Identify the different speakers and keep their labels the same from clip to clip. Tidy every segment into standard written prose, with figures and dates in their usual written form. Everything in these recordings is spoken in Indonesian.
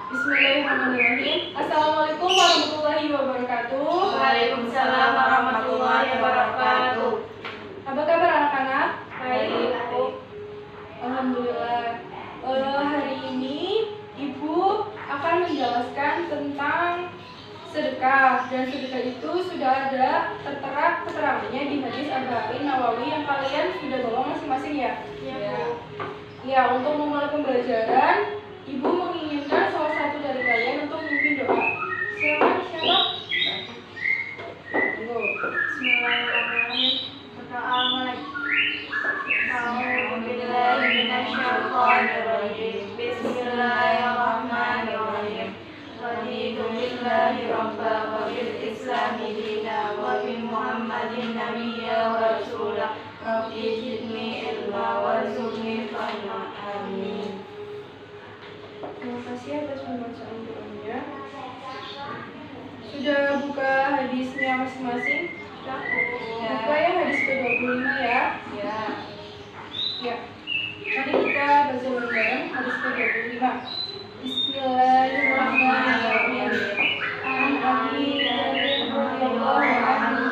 Speaker 1: Bismillahirrahmanirrahim. Assalamualaikum warahmatullahi wabarakatuh.
Speaker 2: Waalaikumsalam warahmatullahi wabarakatuh.
Speaker 1: Apa kabar anak-anak?
Speaker 2: Baik.
Speaker 1: Alhamdulillah. Hari ini Ibu akan menjelaskan tentang sedekah, dan sedekah itu sudah ada tertera keterangannya di hadis Arba'in Nawawi yang kalian sudah bawa masing-masing ya? Ya, untuk memulai pembelajaran, Ibu menginginkan salah satu dari kalian untuk memimpin doa. Silakan, siapa?
Speaker 2: Bismillahirrahmanirrahim. Bismillahirrahmanirrahim. Raditu billahi rabba wa bil islami dina wa bi Muhammadin nabiyya wa rasulah. Rabbi zidni ilma warzuqni fahma. Amin.
Speaker 1: Terima kasih atas pembacaan doanya. Sudah buka hadisnya masing-masing? Buka ya hadis ke-25 ya. Ya. Mari kita baca bareng-bareng hadis ke-25. Bismillahirrahmanirrahim. An Abi radhiyallahu anhu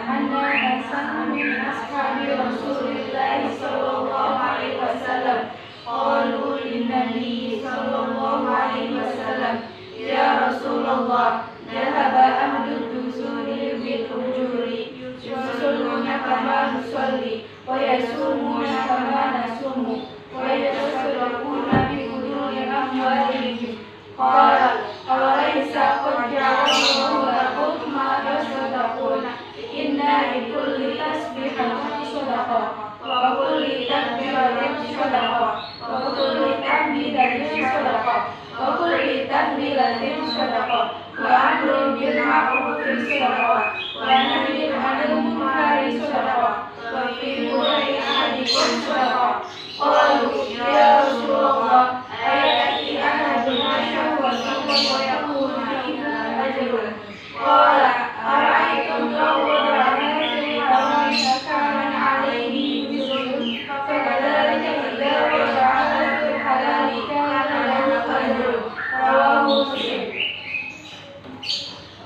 Speaker 1: anna hasan min ashabi Rasulillah sallallahu alaihi wasallam qalu lin-nabi sallallahu alaihi wasallam ya Rasulullah dhahaba ahlud dusuri bil ujuri yusalluna kama nusalli wa yasumuna kama nasumu wa yatasaddaquna bi uduri amwalihim. Qala awalaysa qad ja'alallahu lakum ma tasaddaquna inna likulli tasbihatin sadaqah wa kulli takbiratin sadaqah wa kulli tahmidatin sadaqah wa kulli tahmilatin sadaqah wa amrun bil ma'rufi sadaqah wa nahyun 'anil munkari sadaqah wa fi bu'ri ahadikum sadaqah. Qalu ya Rasulullah ayati ahadun syahwatan wa yakunu fiha ajrun. Qala ara'aytum law wada'na fi hawamin kana 'alayhi wizrun fakadzalika idza wada'na fi halali kana lahu ajrun. Rawahu Muslim.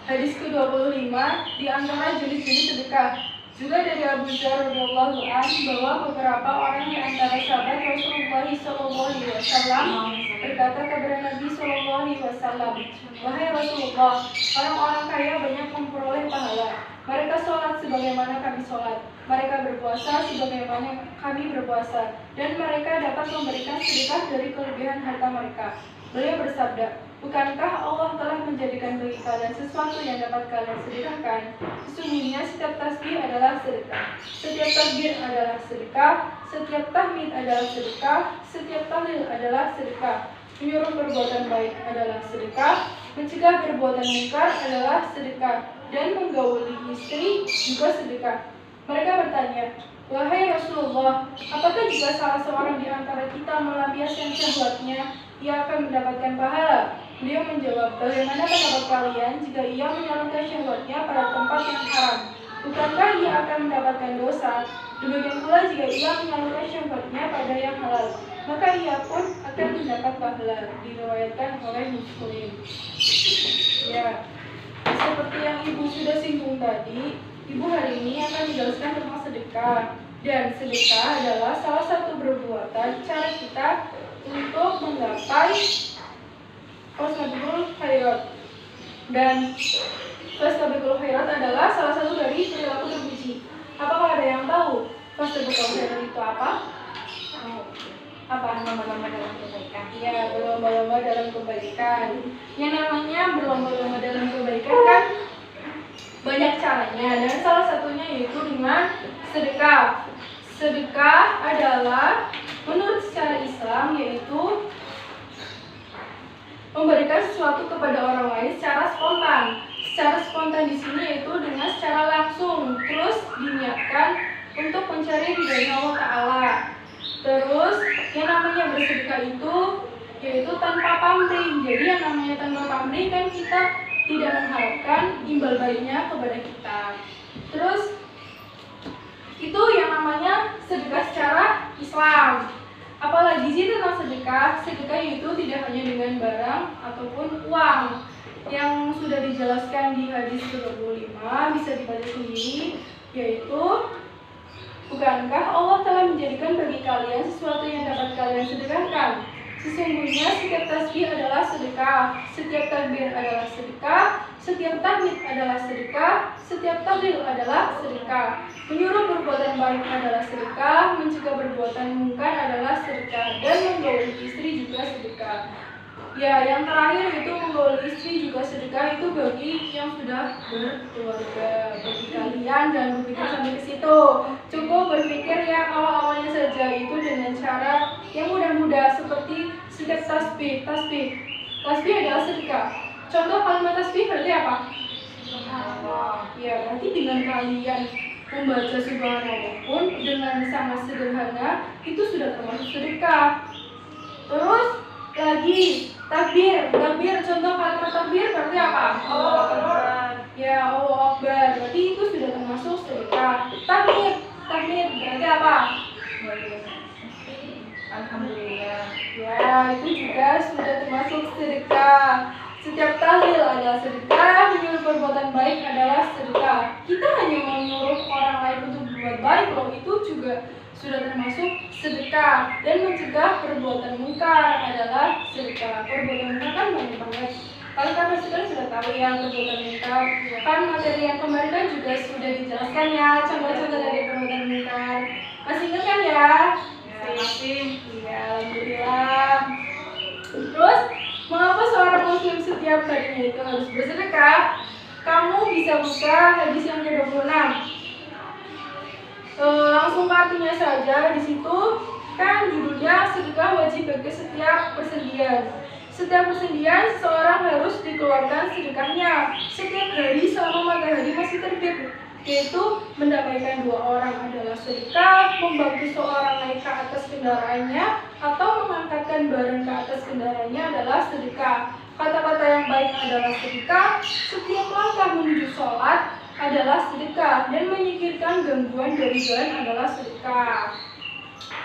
Speaker 1: Hadis ke-25 di antara jenis-jenis sedekah. Juga dari Abu Dzar radhiyallahu anhu bahwa beberapa orang di antara sahabat Rasulullah sallallahu alaihi wasallam berkata kepada Nabi sallallahu alaihi wasallam, "Wahai Rasulullah, orang-orang kaya banyak memperoleh pahala. Mereka sholat sebagaimana kami sholat, mereka berpuasa sebagaimana kami berpuasa, dan mereka dapat memberikan sedekah dari kelebihan harta mereka." Beliau bersabda, "Bukankah Allah telah menjadikan bagi kalian sesuatu yang dapat kalian sedekahkan? Sesungguhnya setiap tasbih adalah sedekah, setiap takbir adalah sedekah, setiap tahmid adalah sedekah, setiap tahlil adalah sedekah. Menyuruh perbuatan baik adalah sedekah, mencegah perbuatan mungkar adalah sedekah, dan menggauli istri juga sedekah." Mereka bertanya, "Wahai Rasulullah, apakah jika salah seorang di antara kita melampiaskan syahwatnya, ia akan mendapatkan pahala?" Beliau menjawab, "Bagaimana pendapat kalian jika ia menyalurkan syahwatnya pada tempat yang haram? Bukankah ia akan mendapatkan dosa? Demikian pula jika ia menyalurkan syahwatnya pada yang halal, maka ia pun akan mendapat pahala." Diriwayatkan oleh Muslim. Ya, seperti yang Ibu sudah singgung tadi, Ibu hari ini akan menjelaskan tentang sedekah. Dan sedekah adalah salah satu perbuatan cara kita untuk menggapai fastabiqul khairat. Dan fastabiqul khairat adalah salah satu dari perilaku terpuji. Apakah ada yang tahu fastabiqul khairat itu apa? Apa?
Speaker 2: Berlomba-lomba dalam kebaikan.
Speaker 1: Ya, berlomba-lomba dalam kebaikan. Yang namanya berlomba-lomba dalam kebaikan kan banyak caranya, dan salah satunya yaitu dengan sedekah. Sedekah adalah menurut secara Islam yaitu memberikan sesuatu kepada orang lain secara spontan. Secara spontan di sini yaitu dengan secara langsung, terus diniatkan untuk mencari ridhonya Allah Ta'ala. Terus yang namanya bersedekah itu yaitu tanpa pamrih. Jadi yang namanya tanpa pamrih kan kita tidak mengharapkan imbal baliknya kepada kita. Terus itu yang namanya sedekah secara Islam. Apalagi sih tentang sedekah? Sedekah itu tidak hanya dengan pemberian barang ataupun uang. Yang sudah dijelaskan di hadis 35 bisa dibaca sendiri, yaitu bukankah Allah telah menjadikan bagi kalian sesuatu yang dapat kalian sedekahkan? Sesungguhnya setiap tasbih adalah sedekah, setiap takbir adalah sedekah, setiap tahmid adalah sedekah, setiap tahlil adalah sedekah. Menyuruh perbuatan baik adalah sedekah, mencegah perbuatan mungkar adalah sedekah, dan menggauli istri juga sedekah. Ya, yang terakhir itu menggauli istri juga sedekah itu bagi yang sudah berkeluarga. Bagi kalian jangan berpikir sampai ke situ. Cukup berpikir yang awal-awalnya saja, itu dengan cara yang mudah-mudah seperti setiap tasbih. Tasbih adalah sedekah. Contoh kalimat tasbih berarti apa? Ya, berarti dengan kalian membaca subhanallah pun dengan sangat sederhana itu sudah termasuk sedekah. Terus lagi takbir, contoh kalimat takbir berarti apa? Allahu Akbar. Ya, Allahu Akbar. Berarti itu sudah termasuk sedekah. Tahmid berarti apa?
Speaker 2: Alhamdulillah.
Speaker 1: Ya, itu juga sudah termasuk sedekah. Setiap tahlil adalah sedekah, menyuruh perbuatan baik adalah sedekah. Kita hanya menyuruh orang lain untuk berbuat baik loh, itu juga sudah termasuk sedekah. Dan mencegah perbuatan mungkar adalah sedekah. Perbuatan mungkar kan banyak banget. Kalian pasti sudah tahu yang perbuatan mungkar. Kan materi yang kemarin kan juga sudah dijelaskan ya, contoh-contoh dari perbuatan mungkar. Masih ingat kan ya?
Speaker 2: Masih.
Speaker 1: Iya, alhamdulillah. Terus, mengapa seorang muslim setiap harinya itu harus bersedekah? Kamu bisa buka hadis yang ke-26. Langsung ke artinya saja. Di situ kan judulnya sedekah wajib bagi setiap persendian. Setiap persendian seseorang harus dikeluarkan sedekahnya setiap hari selama matahari masih terbit, yaitu mendamaikan dua orang adalah sedekah, membantu seorang naik ke atas kendaraannya, atau mengangkatkan barang ke atas kendaraannya adalah sedekah. Kata-kata yang baik adalah sedekah, setiap langkah menuju sholat adalah sedekah, dan menyingkirkan gangguan dari jalan adalah sedekah.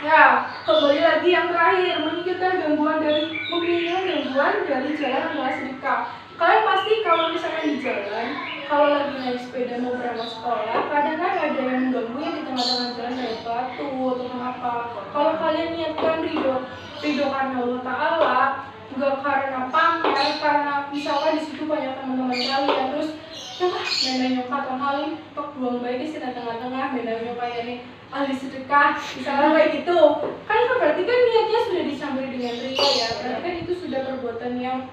Speaker 1: Ya, kembali lagi yang terakhir, menyingkirkan gangguan dari jalan adalah sedekah. Kalian pasti kalau misalkan di jalan, kalau lagi naik sepeda mau berangkat sekolah, kadang kan ada yang mengganggu yang di tengah-tengah jalan kayak batu atau apa. Kalau kalian niatkan ridho karena Allah Ta'ala, enggak karena pamer, karena misalkan di situ banyak teman-teman kalian, terus benda nyokap atau kali tok buang baik di tengah-tengah, benda nyokap ini ahli sedekah, misalnya kayak gitu, kan berarti kan niatnya sudah dicampuri dengan ria ya, berarti kan itu sudah perbuatan yang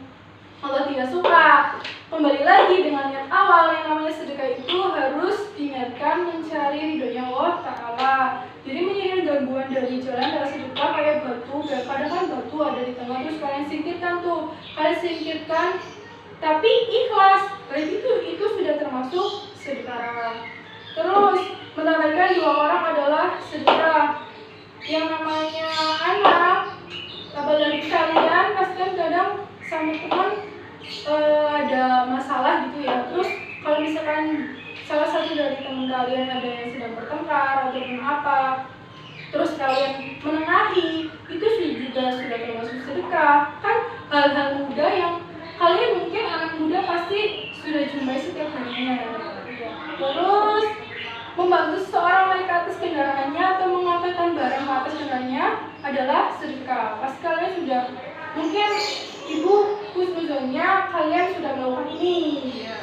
Speaker 1: Allah tidak suka. Kembali lagi dengan niat awal, yang namanya sedekah itu harus diingatkan mencari ridhonya Allah Ta'ala. Jadi menyingkirkan gangguan dari jalan adalah sedekah, kayak batu, kadang kan batu ada di tengah, terus kalian singkirkan tapi ikhlas, berarti itu sudah termasuk sedekah. Terus menambahkan dua orang adalah sedekah. Yang namanya anak, apalagi kalian pasti kan kadang sama teman ada masalah gitu ya. Terus kalau misalkan salah satu dari teman kalian ada yang sedang bertengkar ataupun apa, terus kalian menengahi, itu juga sudah termasuk sedekah. Kan hal-hal mudah yang kalian mungkin anak muda pasti sudah jumpai setiap harinya. Terus membantu seseorang naik ke atas kendaraannya atau mengangkatkan barang ke atas kendaraannya adalah sedekah. Pasti kalian sudah, mungkin ibu husnuzonnya kalian sudah melakukan ini.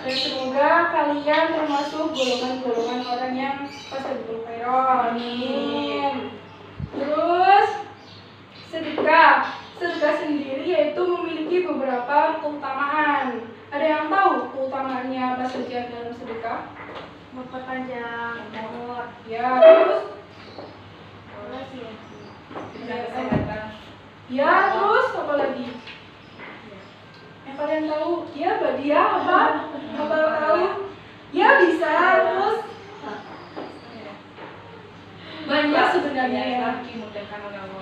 Speaker 1: Dan semoga kalian termasuk golongan-golongan orang yang fastabiqul khairat. Amin. Terus sedekah sendiri yaitu memiliki beberapa keutamaan. Ada yang tahu keutamaannya apa saja dalam sedekah?
Speaker 2: Memperpanjang umur.
Speaker 1: Ya, terus? Ya, terus apa lagi? Yang kalian tahu? Ya, badiah apa? Apa tahu? Ya bisa, terus? Banyak sebenarnya ya.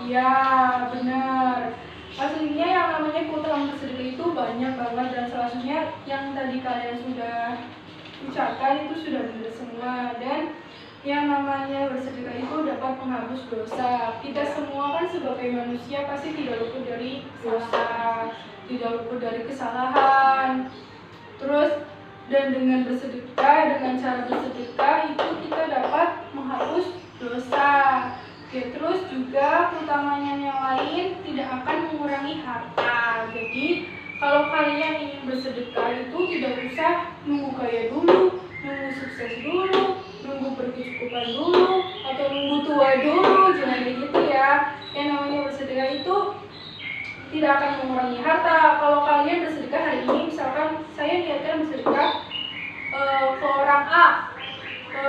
Speaker 1: Iya, benar. Aslinya yang namanya keutamaan bersedekah itu banyak banget, dan salah satunya yang tadi kalian sudah ucapkan itu sudah benar semua. Dan yang namanya bersedekah itu dapat menghapus dosa. Kita semua kan sebagai manusia pasti tidak luput dari dosa. tidak luput dari kesalahan. Terus dan dengan bersedekah, dengan cara bersedekah itu kita dapat menghapus dosa. Ya, terus juga utamanya yang lain tidak akan mengurangi harta. Jadi kalau kalian ingin bersedekah itu tidak usah nunggu kaya dulu, nunggu sukses dulu, nunggu berkecukupan dulu, atau nunggu tua dulu. Jangan kayak gitu ya. Yang namanya bersedekah itu tidak akan mengurangi harta. Kalau kalian bersedekah hari ini, misalkan saya niatkan bersedekah ke orang A,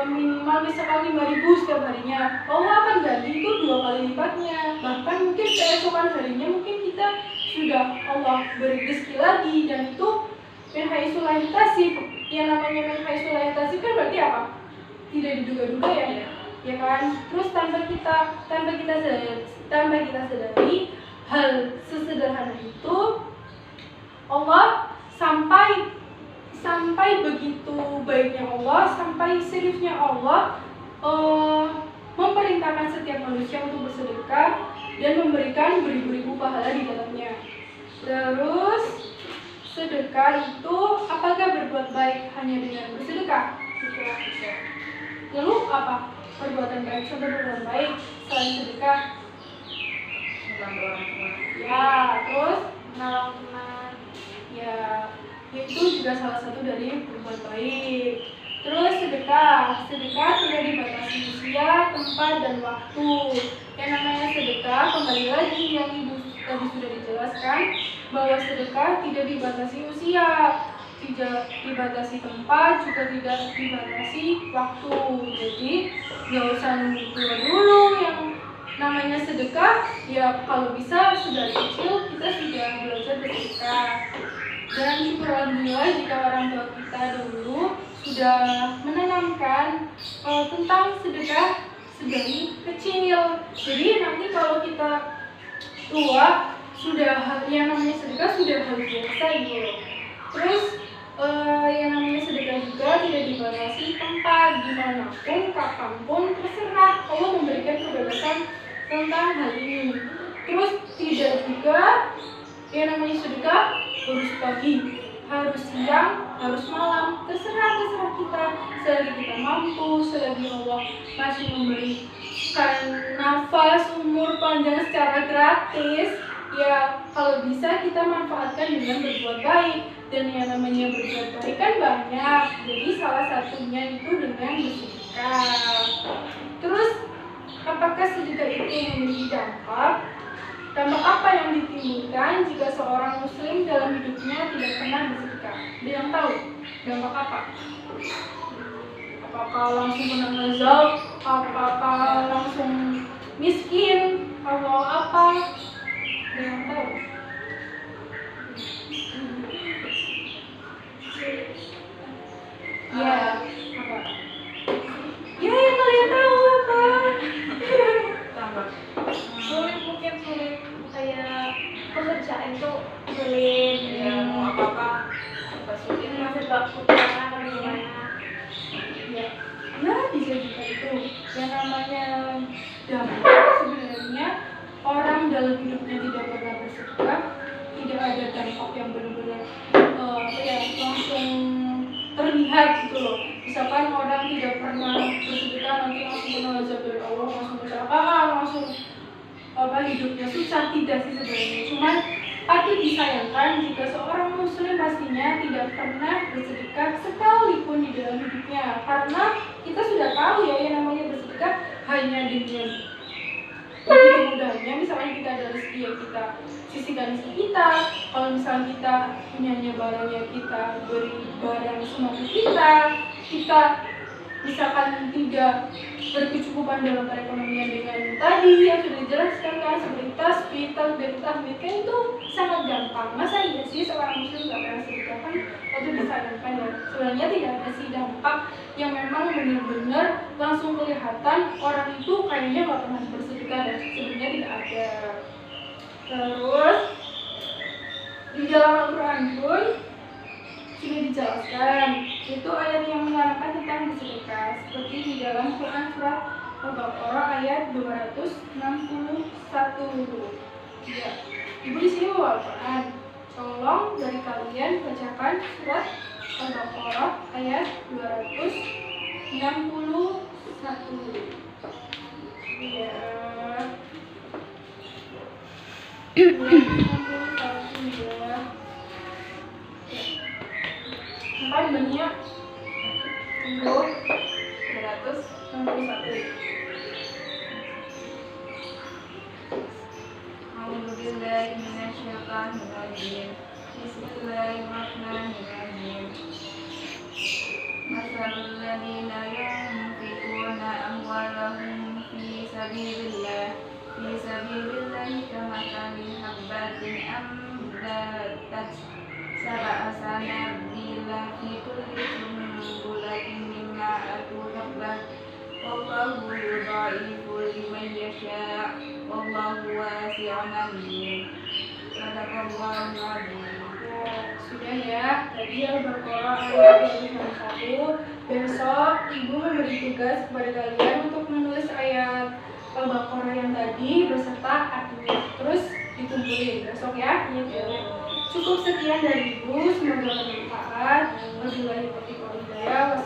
Speaker 1: minimal misalkan 5.000 setiap harinya, Allah akan ganti itu 2 kali lipatnya. Bahkan mungkin keesokan harinya mungkin kita sudah Allah beri rezeki lagi, dan itu min haitsu la yahtasib. Yang namanya min haitsu la yahtasib kan berarti apa? Tidak diduga-duga ya kan? Terus tanpa kita sadari hal sesederhana itu, Allah sampai begitu baiknya Allah, sampai seriusnya Allah memerintahkan setiap manusia untuk bersedekah dan memberikan beribu-ribu pahala di dalamnya. Terus sedekah itu apakah berbuat baik hanya dengan bersedekah? Tidak. Lalu apa perbuatan baik? Contoh perbuatan baik selain sedekah? Ya, terus
Speaker 2: menolong teman.
Speaker 1: Ya, itu juga salah satu dari berbuat baik. Terus sedekah tidak dibatasi usia, tempat, dan waktu. Yang namanya sedekah, kembali lagi yang ibu tadi sudah dijelaskan, bahwa sedekah tidak dibatasi usia, tidak dibatasi tempat, juga tidak dibatasi waktu. Jadi nggak usah nunggu tua dulu. Yang namanya sedekah, ya kalau bisa sedari kecil kita sudah belajar bersedekah. Dan syukur alhamdulillah jika orang tua kita dulu sudah menanamkan tentang sedekah sedari kecil. Jadi nanti kalau kita tua sudah yang namanya sedekah sudah hal biasa gitu. Terus yang namanya sedekah juga tidak dibatasi tempat, dimanapun, kapanpun, terserah. Allah memberikan kebebasan tentang hal ini. Terus tidak juga yang namanya sedekah harus pagi, harus siang, harus malam, terserah kita. Selagi kita mampu, selagi Allah masih memberikan nafas, umur panjang secara gratis, ya kalau bisa kita manfaatkan dengan berbuat baik. Dan yang namanya berbuat baik kan banyak, jadi salah satunya itu dengan bersedekah. Terus apakah sedekah itu memiliki dampak? Dampak apa yang ditimbulkan jika seorang muslim dalam hidupnya tidak pernah bersedekah? Ada yang tahu dampak apa? Apakah langsung kena azab? Apakah langsung miskin? Atau apa? Ada yang tahu? Ya, apa? Ya, yang kalian tahu apa?
Speaker 2: Sulit kayak pekerjaan itu sulit, ya mau apa sulit, sebab utara atau gimana
Speaker 1: ya bisa juga itu. Yang namanya dampak sebenarnya orang dalam hidupnya tidak pernah bersedekah, tidak ada dampak yang benar-benar langsung terlihat gitu loh. Misalkan orang tidak pernah bersedekah, nanti langsung kena azab dari Allah, langsung kecelakaan, langsung hidupnya susah. Tidak sih sebenarnya, cuman patut disayangkan jika seorang muslim pastinya tidak pernah bersedekah sekalipun di dalam hidupnya. Karena kita sudah tahu ya yang namanya bersedekah hanya dengan begitu mudahnya. Misalnya kita ada rezeki yang kita sisihkan rezeki kita, kalau misalnya kita punyanya barangnya kita beri barang semampu kita misalkan tidak berkecukupan dalam perekonomian dengan tadi yang sudah dijelaskan kan, seperti tasbih, takbir, tahmid, kan itu sangat gampang. Masa iya sih seorang muslim gak pernah sedekah? Kan itu disayangkan ya. Sebenarnya tidak ada sih dampak yang memang benar-benar langsung kelihatan orang itu kayaknya gak pernah bersedekah, dan sebenarnya tidak ada. Terus di dalam Al-Quran pun sudah dijelaskan itu ayat yang menerangkan tentang bersedekah, seperti di dalam Quran surat Al-Baqarah ayat 261. Ya, ibu di sini bawa Al-Quran. Kalau kalian bacakan surat Al-Baqarah ayat 261. Ya. 261 ya. Sampai benih 261.
Speaker 2: A'udzubillahi minasyaitonirrajim. Bismillahirrahmanirrahim. Masalul ladzina yunfiquna amwalahum fi sabilillahi kamathali habbatin ambatat sab'a sanabila fi kulli sunbulatin mi'atu habbah. Wallahu yudha'ifu liman yasha'. Wallahu wasi'un 'alim. Shadaqallahul 'azim.
Speaker 1: Sudah ya, tadi Al-Baqarah ayat 261. Besok Ibu memberi tugas kepada kalian untuk menulis ayat Al-Baqarah yang tadi beserta artinya. Terus dikumpulin besok ya. Cukup sekian dari Ibu, semoga bermanfaat. Wabillahi taufiq wal hidayah.